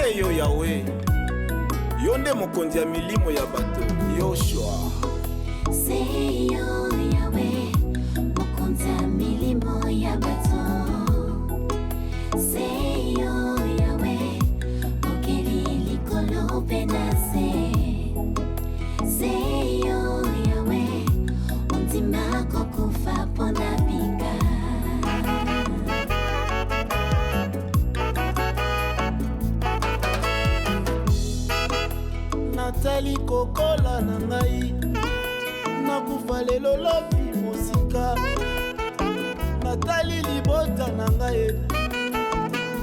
Seyo Yahweh, yonde mokonzi ya milimo ya bato Yoshua. Seyo Yahweh, mokonzi ya milimo ya bato. Seyo Yahweh, mokeli likolo penase. Seyo Yahweh, ondima kokufa pona bika. Natali kokola na ngai, nakufa lelo lobi mosika. Natali libota na ngai,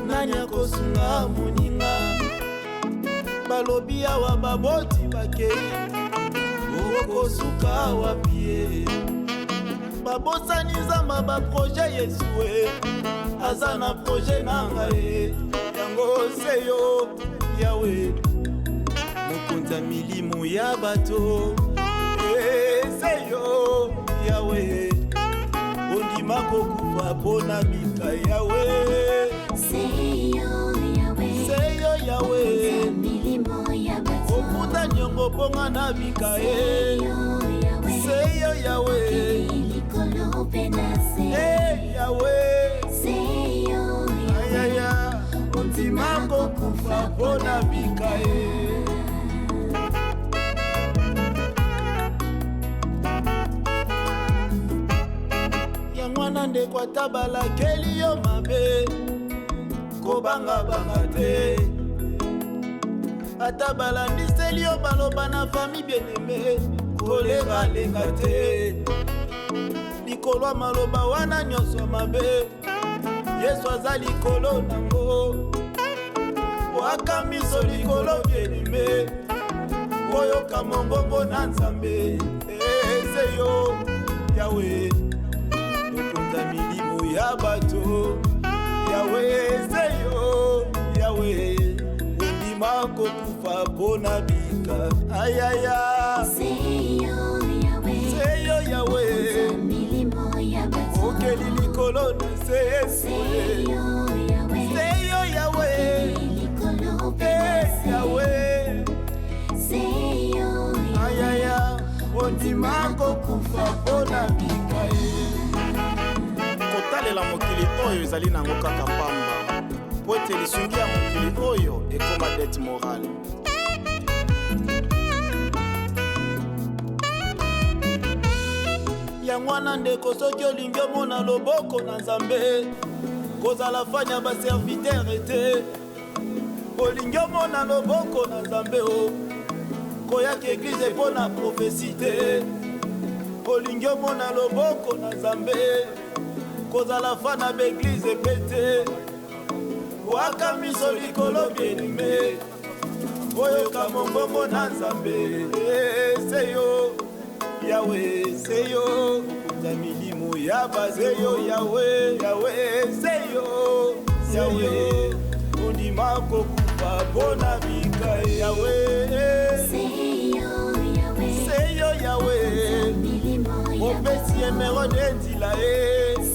nani akosunga moninga. Balobi awa baboti bakei, okosuka wapie. Babosani nzamba ba projet Yesue, aza na projet na ngai. Yango seyo Yahweh, mokonzi ya milimo ya bato. Seyo Yahweh, ondima kokufa pona bika Yahweh. Seyo Yahweh, Seyo Yahweh, milimo ya bato. ofuta nyongo ponga na bika Seyo Yahweh, likolo penase. Yahweh, Seyo ayaya, ondima kokufa pona bika mwana ndeko atabalakeli yo mabe, kobanga banga te. Atabalandiseli yo baloba na fami bien-aimé, kolenga te. Likolo maloba wana nyonso mabe, Yesu aza likolo nango. Waka miso likolo bien-aimé, oyoka mongongo na Nzambe. Seyo Yahweh, mokonzi milimo ya bato. Yahweh, seyo Yahweh, ondima kokufa pona bika. Ayaya, Seyo Yahweh, seyo Yahweh, milimo ya bato. okeli likolo na se. Seyo Yahweh, Seyo Yahweh, likolo penase. Yahweh, Seyo ayaya, ondima kokufa pona bika. Kotalela mokili oyo ezali nango kaka pamba, po ete lisungi ya mokili oyo ekoma dette morale. Yango wana ndeko soki olingi omona loboko na Nzambe, kozala fanya baserviteur ete. Olingi omona loboko na Nzambe o, koyaka eglize mpo na profesi te. Olingi omona loboko na Nzambe, kozala fana beglize pete. Waka miso likolo bien-aimé, oyoka mongongo na Nzambe. Seyo Yahweh, seyo mokonzi milimo ya bato. Yahweh, Yahweh, seyo Yahweh, ondima kokufa pona bika Yahweh. Seyo Yahweh, Seyo Yahweh, milimo ya opesi Emerode ndila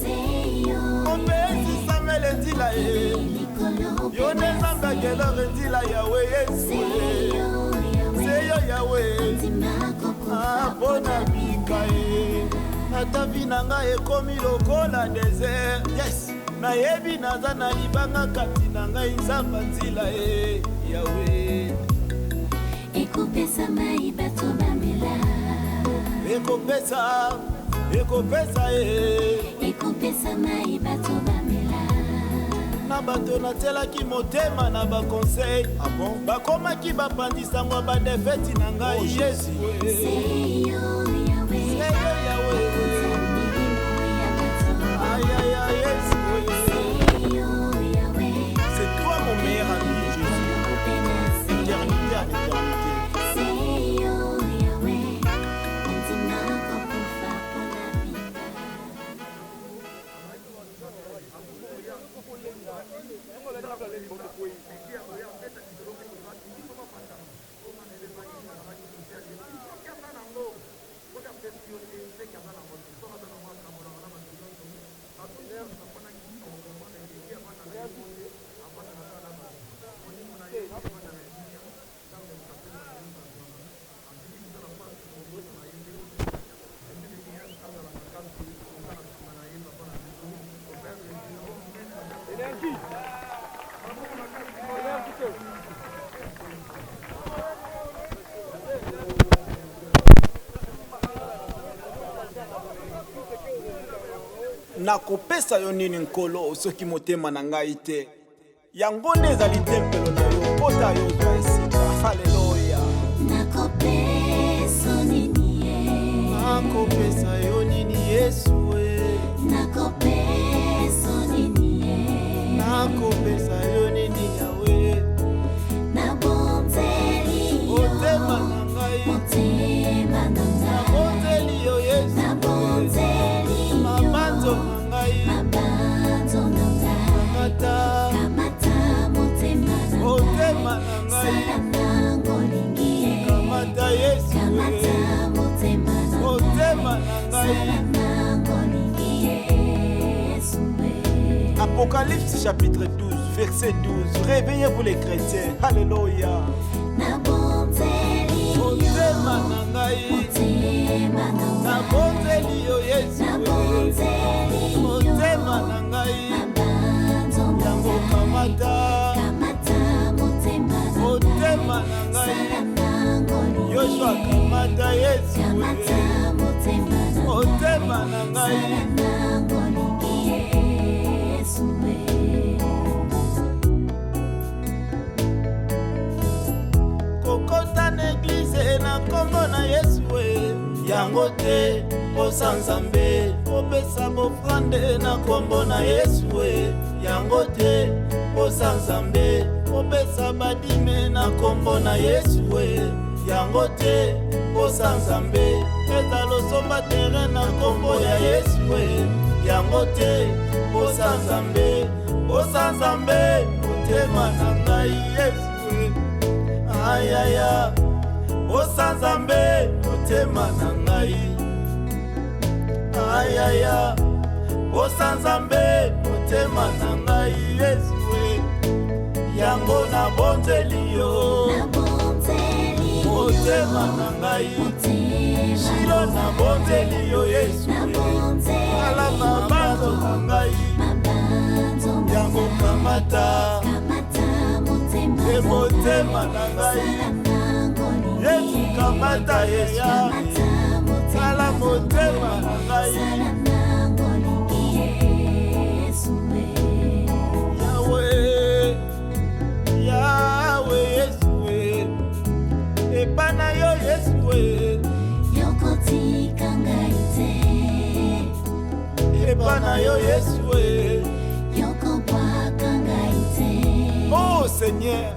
Seyo opesi Samuel ndila likolo yo nde Nzambe akelore ndila Yahweh Yesu. Seyo Yahweh, ondima kokufa pona bika ata vi na ngai ekomi lokola desert. Yes, nayebi naza na libanga kati na ngai Nzambe nzila Yahweh. ekopesa mai bato bamela. Ekopesa ekopesa mai bato bamela. na bato natelaki motema na bakonseil. Bakomaki bapandisango badefeti na ngai Yesu. Seyo Yahweh, Seyo Yahweh, milimo ya bato. ayaya Yesu. Seyo Yahweh, C'est toi mon meilleur ami Jésus, likolo penase. éternité à éternité. Seyo Yahweh, ondima kokufa pona bika. Hey. nakopesa yo nini nkolo soki motema na ngai te yango nde ezali tempelo na yo kota yo zwa esika haleluya nakopesa nini ye nakopesa yo nini yesu we nakopesa nini ye nakopesa yo nini yawe nabonzeli yo motema na ngai motema na ngai nabonzeli yo yesu nabonzeli yo mabanzo na ngai mabanzo na ngai kamata kamata motema na ngai sala nango lingi ye kamata yesu kamata motema na motema na ngai sala nango lingi ye Yesu we. Apocalypse chapitre 12 verset 12 réveillez-vous les chrétiens haleluya nabonzeli yo motema na ngai motema na ngai nabonzeli yo yesu nabonzeli yo motema na ngai mabanzo na yango ngai kamata kamata motema na motema na sala ngai nango lingi yoshua ye kamata yesu kamata motema na motema na ngai sala nango lingi ye Yesu we. kokota na eglize na nkombo na yesu we yango te posa nzambe kopesa bofrande na nkombo na yesu we yango te posa nzambe kopesa badime na nkombo na yesu we yango te posa nzambe eza losomba terrain na nkombo ya yesu we yango te posa nzambe motema na ngai yesu we ayaya posa nzambe motema na ngai ayaya posa nzambe motema na ngai yesu we yango nabonzeli yo nabonzeli yo motema na ngai shilo nabonzeli yo yesu we ala mabanzo na ngai yango kamata e motema na ngai yesu kamata yeya sala motema na ngai yawe yesu we epa na yo yesu we yokotika ngai te epa na yo yesu we yokobwaka ngai te oh Seigneur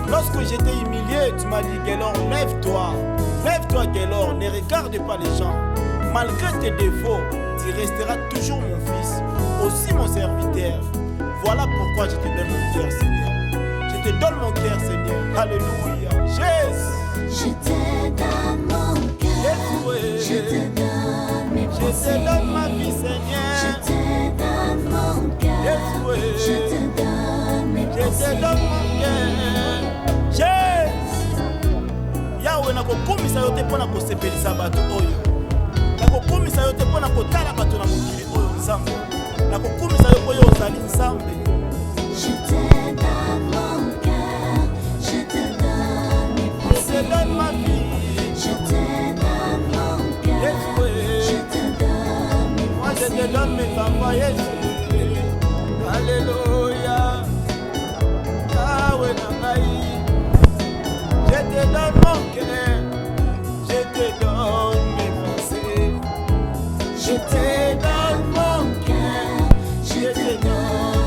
lorsque j'étais humilié tu m'as dit Gaylor lève-toi Gaylor ne regarde pas les gens malgré tes défauts tu resteras toujours mon fils aussi mon serviteur voilà pourquoi je te donne mon cœur Seigneur je te donne mon cœur Seigneur alléluia Jésus je te donne mon cœur je te donne mes je pensées te donne ma vie Seigneur je te donne mon cœur je te donne mes je te pensées donne mon cœur Jésus yawe nakokumisa yo te mpo na kosepelisa bato oyo nakokumisa yo te mpo na kotala bato na mokili oyo nzambe nakokumisa yo mpo yo ozali nzambe je te donne mon cœur je te donne mes je te pensées donne ma vie je te donne mon cœur je te donne mes moi je pensées te donne mes enfants Yesu alléluia yawe na ngai je te donne mon cœur je te donne mes pensées je te donne mon cœur je te donne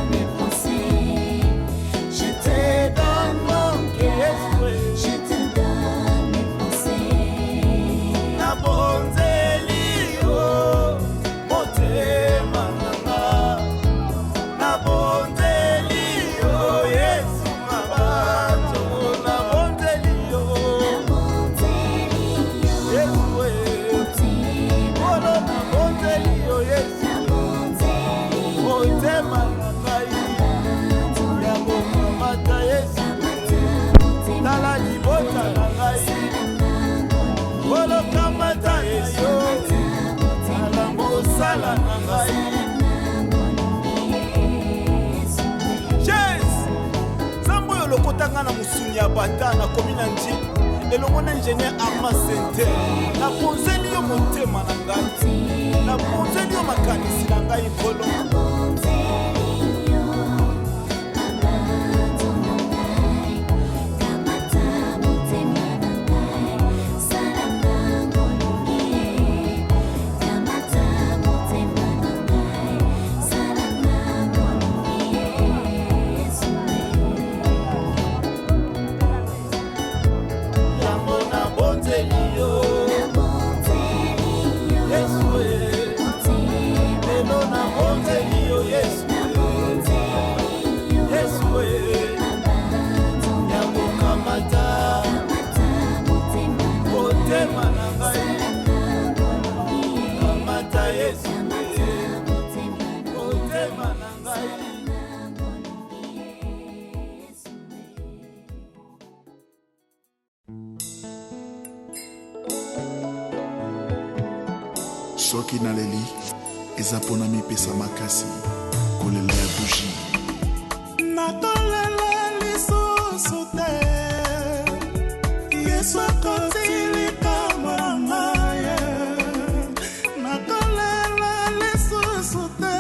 Sunya Bata na commune Nji elongo na ingénieur Arma Sente na ponzeli yo motema na ngai na ponzeli yo makanisi na ngai nkolo soki naleli eza mpona mipesa makasi kolela ya buji nakolela lisusu te yesu akotilika mwana ye nakolela lisusu te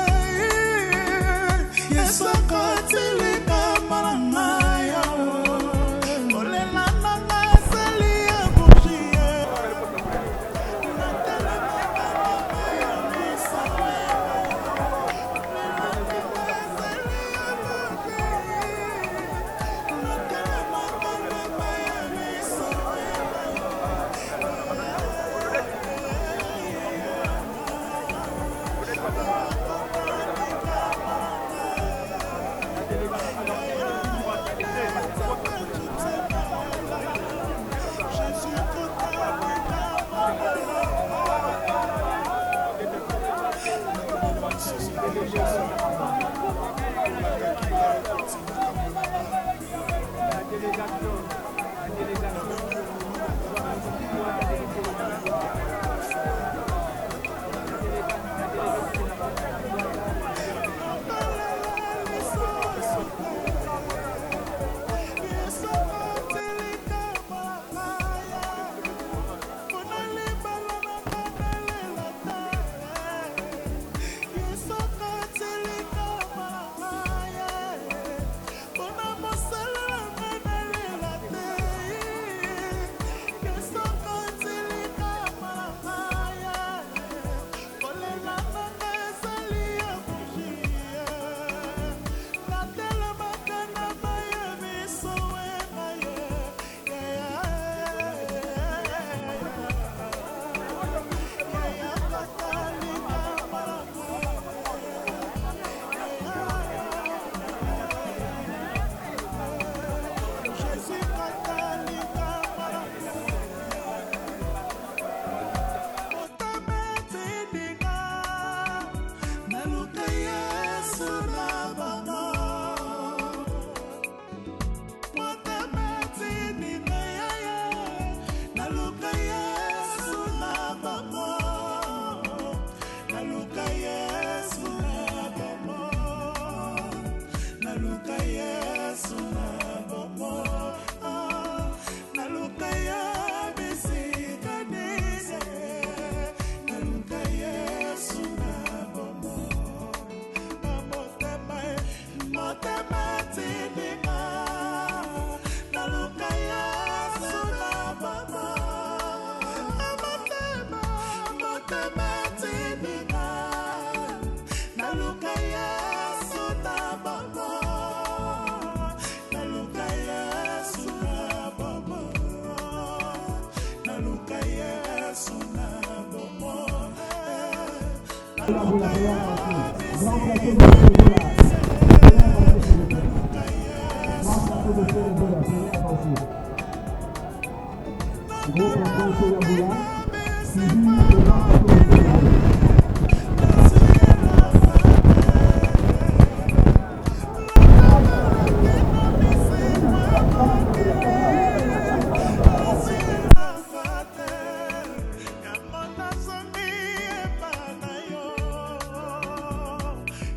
yesu akotilika mwana ye kolela nanga esali ya buji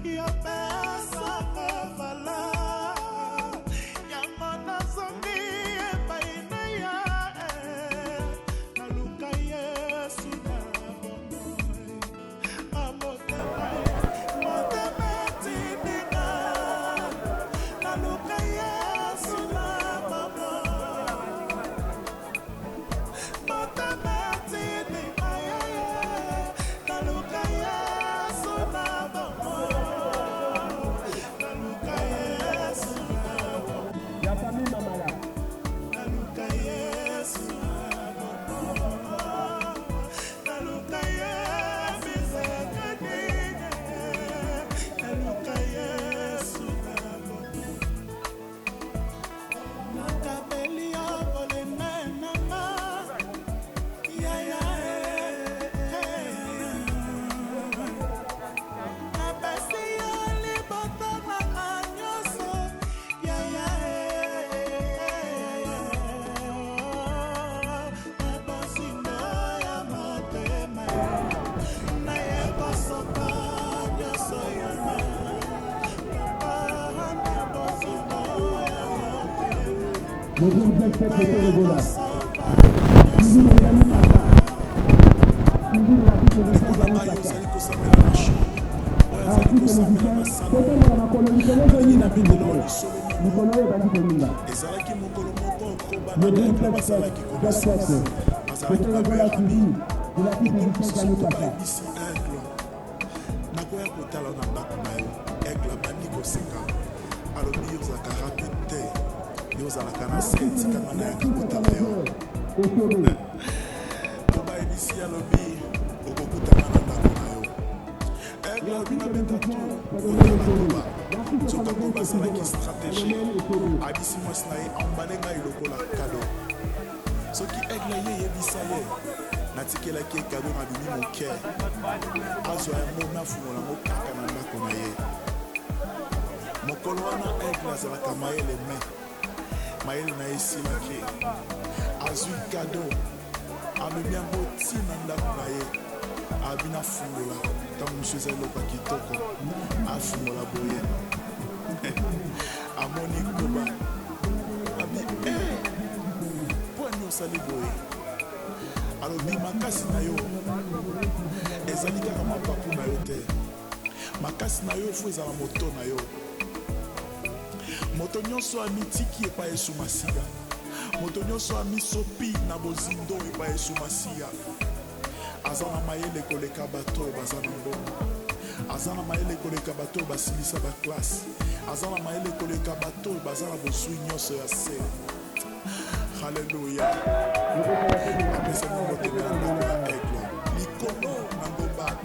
Your best ezalaki mokolo moko kobanaka bazalaki kolosala bazalaki baberami mokomosuku bayebisi aigle nakoya kotala na ndako na yo aigle abandi koseka alobi yozalaka rapide te yozalaka na se etikanga na yaka kotala yo to bayebisi alobi okokutana na ndako na yo aigle alobi nabeta tu oyebaloba sokango bazalaki stratégie abisi mwasi na ye ambale ngai lokola kado soki aigle ye yebisa ye natikelaki ye kado na bimi moke azwa yango nafungola ngo kaka na ndako na ye mokolo wana aigle azalaka mayele mayele na ye esilaki azwi kado amemi yango ntina ndako na ye abi nafungola ntango mosu eza eloko ya kitoko afungola boye amoni koba abi mpo ani osali boye alobi makasi na yo ezali kaka mapapu na yo te makasi na yo efo ezala moto na yo moto nyonso amitiki epai esumasiya moto nyonso amisopi na bozindo epai esumasiya aza na mayele koleka bato oyo baza na mbongo aza na mayele koleka bato oyo basilisa baklase aza na mayele koleka bato oyo baza na bozwi nyonso ya se halleluya apesa mingo temela ndako ya aigle likolo na ngomba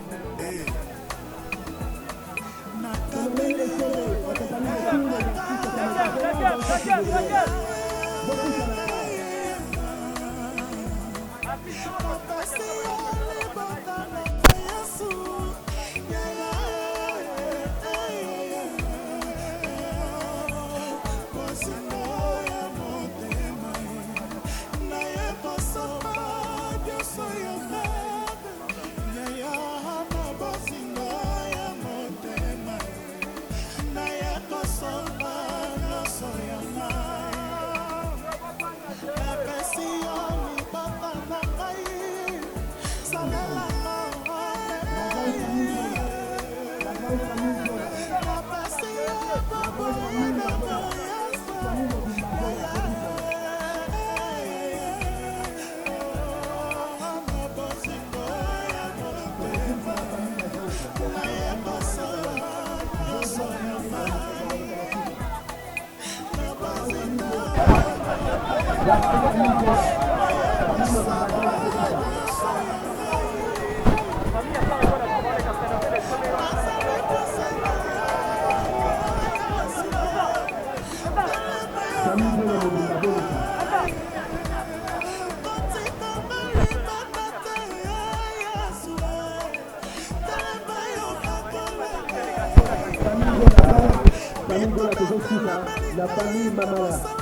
La famille Mamala.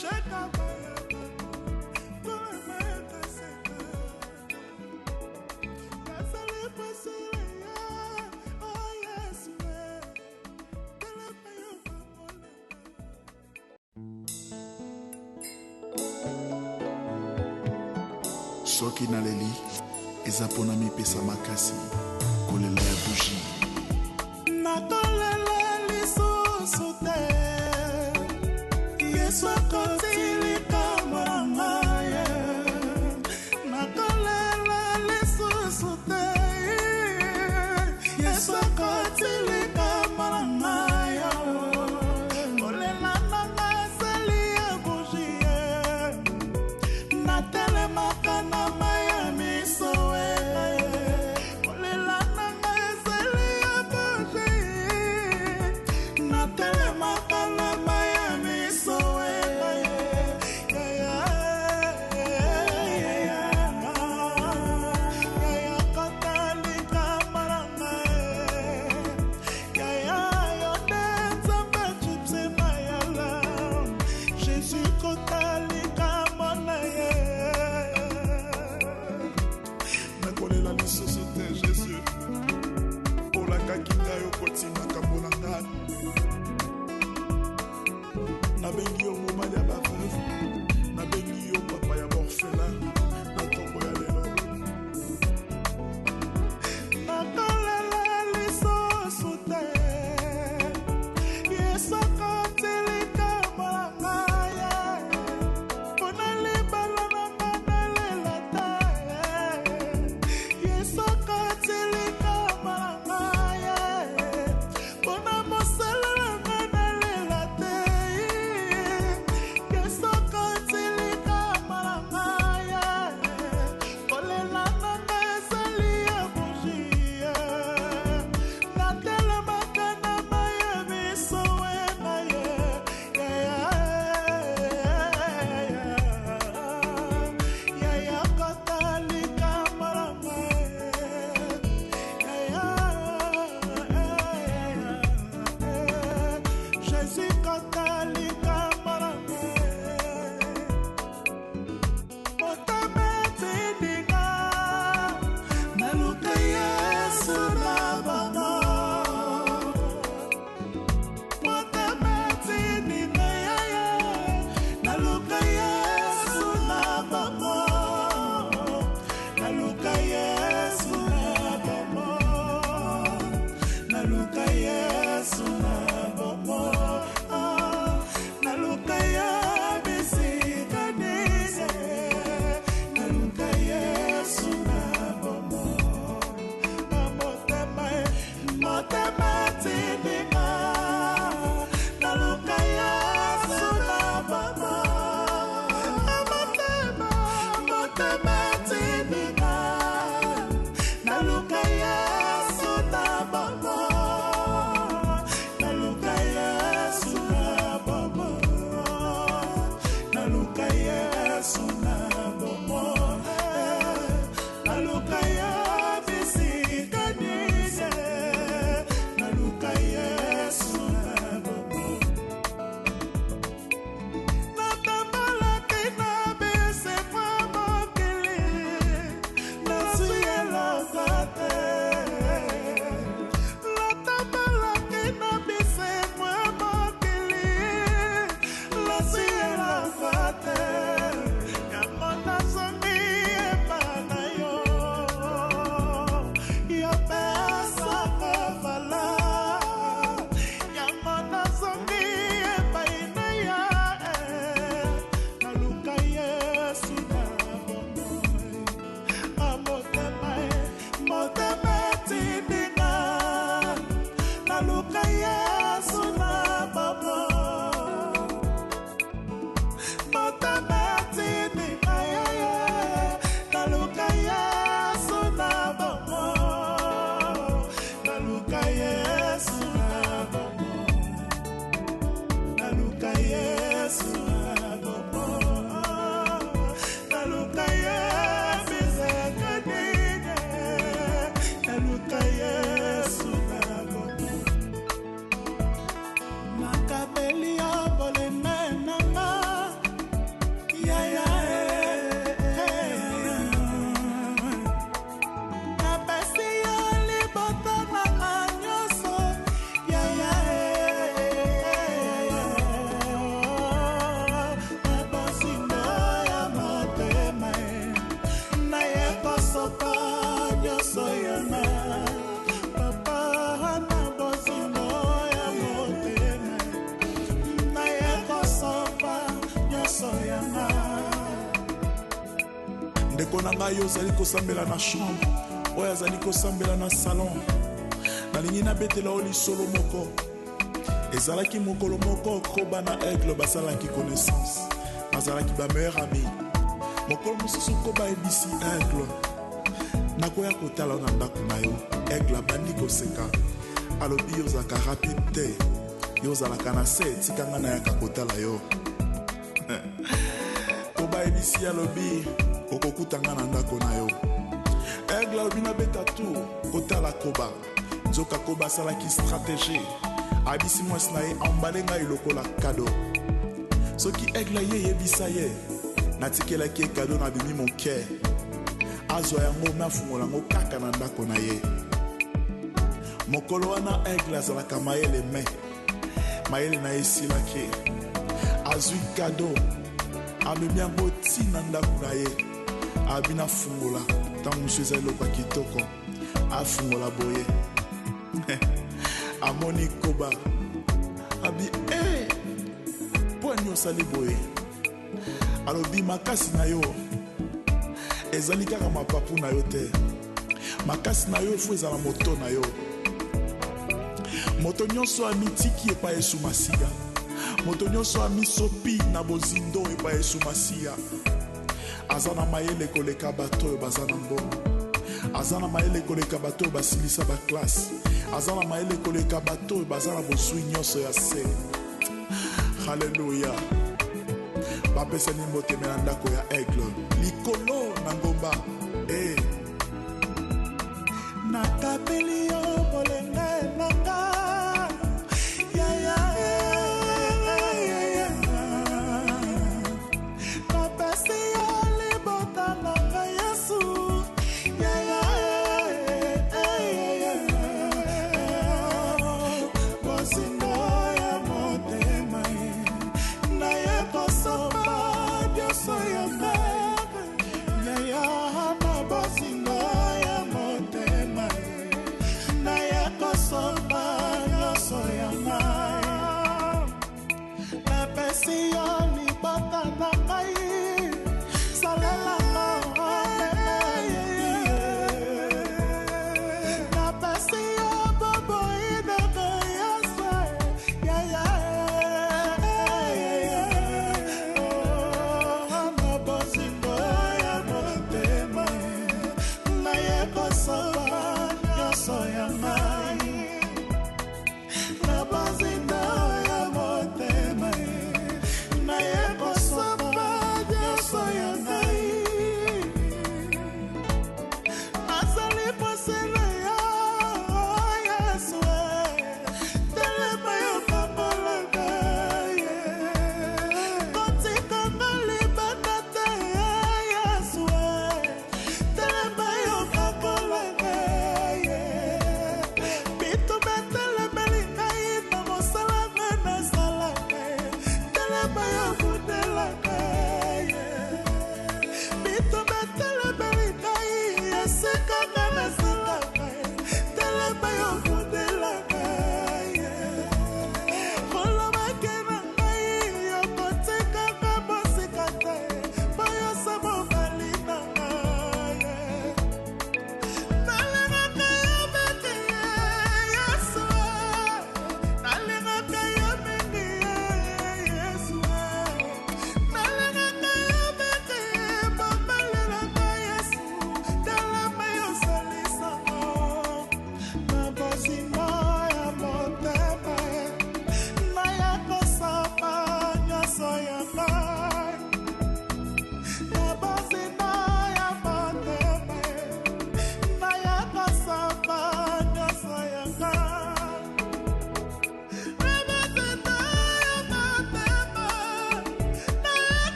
Shut soki naleli eza mpona mipesa makasi kolela ya bushi nakolela lisusu te yesu akotilika mwana ye nakolela lisusu te yesu akotilika mwana ye kolela nanga ezali ya bushi ye natelemaka na maya miso ndeko na ngai ozali kosambela na chambre oyo azali kosambela na salon nalingi nabetela o lisolo moko ezalaki mokolo moko koba na aigle basalaki connaissance bazalaki bameilleur ami mokolo mosusu koba ebisi aigle nakoya kotala na ndako na yo aigle abandi koseka alobi yozalaka rapide te yozalaka na se etikanga nayaka kotala yo koba ebisi alobi okokutanga na ndako na yo aigle alobi nabeta tour kotala koba nzoka koba asalaki stratégie abisi mwasi na ye ambale ngai lokola kado soki aigle ye yebisa ye natikelaki kado na bimi moke azwa yango mafungola yango kaka na ndako na ye mokolo wana aigle azalaka mayele me mayele na ye esilaki azwi kado amemi yango ntina ndako na ye abina fungola ntango mosu eza eloko ya kitoko afungola boye amoni koba abi mpo ani osali boye alobi makasi na yo ezali kaka mapapu na yo te makasi na yo efo ezala moto na yo moto nyonso amitiki epai yesu masiya moto nyonso amisopi na bozindo epai yesu masiya aza na mayele koleka bato oyo baza na mbongo aza na mayele koleka bato oyo basilisa baklase aza na mayele koleka bato oyo baza na bozwi nyonso ya se haleluya bapesani moteme na ndako ya aigle likolo na ngomba nakapeli yo bolengo